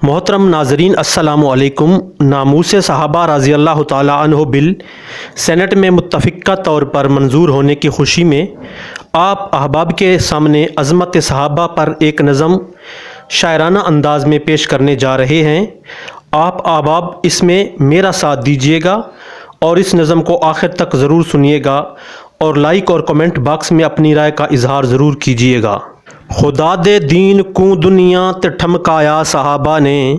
मोहतरम नाजरीन अस्सलामु अलैकुम। नामूस सहाबा रज़ी अल्लाह ताला अन्हो बिल सेनेट में मुत्तफ़िक़ा तौर पर मंजूर होने की खुशी में आप अहबाब के सामने अज़मत सहाबा पर एक नज़म शायराना अंदाज में पेश करने जा रहे हैं। आप अहबाब इसमें मेरा साथ दीजिएगा और इस नज़म को आखिर तक ज़रूर सुनिएगा और लाइक और कमेंट बॉक्स में अपनी राय का इजहार ज़रूर कीजिएगा। खुदा दे दीन को दुनिया ते ठमकाया सहाबा ने,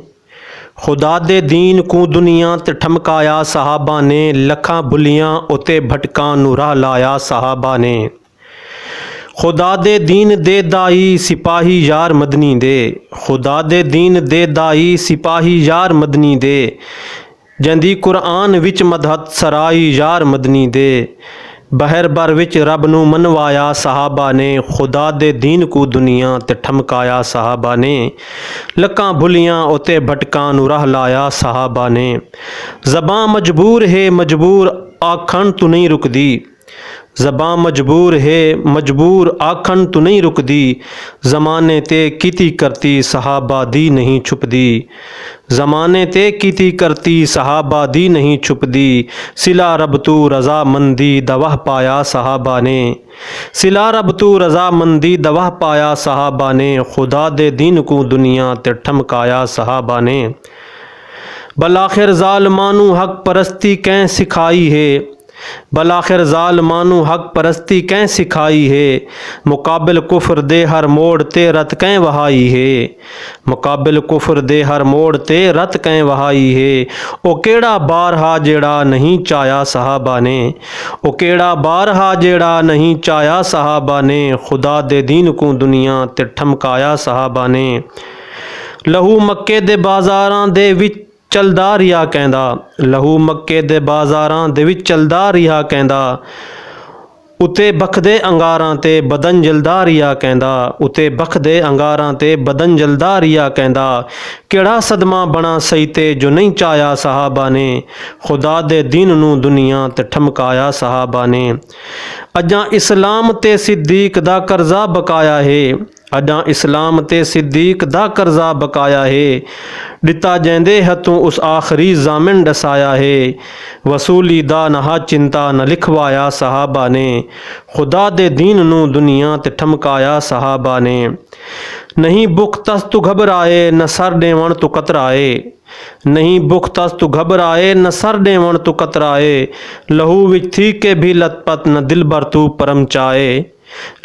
खुदा दे दीन को दुनिया ते ठमकाया सहाबा ने, लखां बुलियां उते भटकां नूं राह लाया सहाबा ने। खुदा दे दीन दे दाई सिपाही यार मदनी दे, खुदा दे दीन दे दाई सिपाही यार मदनी दे, जंदी कुरान विच मदहत सराई यार मदनी दे, बहर बर विच रब नूं मनवाया सहाबा ने, खुदा दे दीन को दुनिया ते ठमकाया सहाबा ने, लकां भुलियां उते भटकां नूं राह लाया सहाबा ने। ज़बां मजबूर है मजबूर आखण तू नहीं रुकदी, ज़बां मजबूर है मजबूर आखण तू नहीं रुकदी, ज़माने ते कीती करती सहाबा दी नहीं छुपदी, ज़माने ते कीती करती सहाबा दी नहीं छुपदी, सिला रब तू रज़ामंदी दवाह पाया सहाबा ने, सिला रब तू रज़ामंदी दवाह पाया सहाबा ने, खुदा दे दीन को दुनिया ते ठमकाया सहाबा ने। बलाखिर ज़ालमानू हक परस्ती कैं सिखाई है, बलाखिर ज़ालमानू हक परस्ती कैं सिखाई है, मुकाबिल कुफ्र दे हर मोड़ ते रत कैं वहाई है, मुकाबिल कुफ्र दे हर मोड़ ते रत कैं वहाई है, ओ केड़ा बार हा जेड़ा नहीं चाया सहाबा ने, ओ केड़ा बार हा जेड़ा नहीं चाया सहाबा ने, खुदा दे दीन को दुनिया ते ठमकाया सहाबा ने। लहू मक्के दे बाज़ारां दे विच चलदा रिहा कहंदा, लहू मक्के दे बाज़ारां दे विच चलदा रिहा कहंदा, उते बखदे अंगारां ते बदन जलदा रिहा कहंदा, उते बखदे अंगारां ते बदन जलदा रिहा कहंदा, केड़ा सदमा बना सही ते जो नहीं चाया सहाबा ने, खुदा दे दीन नूं दुनिया ते ठमकाया सहाबा ने। अजां इस्लाम ते सिद्दीक दा कर्जा बकाया है, अजां इस्लाम ते सिद्दीक दा कर्जा बकाया है, दिता जैंदे हथों उस आखिरी जामिन डसाया है, वसूली दा नहा चिंता न लिखवाया सहाबा ने, खुदा दे दीन नूं दुनिया ते ठमकाया सहाबा ने। नहीं बुख तस तू घबराए न सर डेवण तू कतराए, नहीं बुख तस तू घबराए न सर डेवण तू कतराए, लहू विच थी के भी लथपथ न दिल बर तू परम चाए,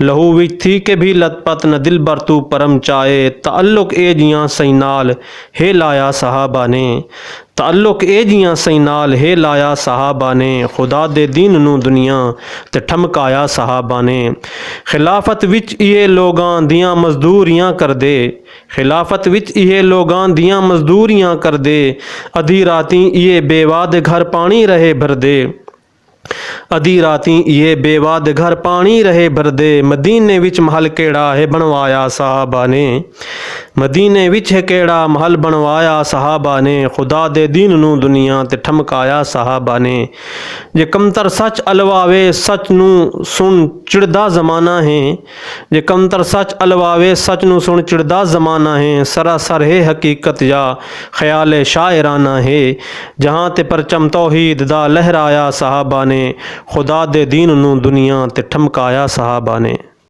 लहू विच थी के भी लथपथ न दिल बर तू परम चाए, ताल्लुक ए जियां सही नाल हे लाया सहाबा ने, ताल्लुक ए जियां सही नाल हे लाया सहाबा ने, खुदा दे दीन नूं दुनिया ते ठमकाया सहाबा ने। खिलाफत विच इहे लोगां दियां मजदूरियां कर दे, खिलाफत विच इहे लोगां दियां मजदूरियां कर दे, अधी रातीं इहे बेवाद घर पानी रहे भर दे, अधी रातीं ये बेवाद घर पानी रहे भरदे, मदीने विच महल केड़ा है बनवाया सहाबा ने, मदीने विच है केड़ा महल बनवाया सहाबा ने, खुदा दे दीन नूं दुनिया ते ठमकाया सहाबा ने। जे कमतर सच अलवावे सच नूं सुन चिड़दा ज़माना है, जे कमतर सच अलवावे सच नूं सुन चिड़दा ज़माना है, सरासर है हकीकत या ख्याल शायराना है, जहाँ ते परचम तौहीद दा लहराया सहाबा ने, खुदा दे दीन नूं दुनिया ते ठमकाया सहाबा ने।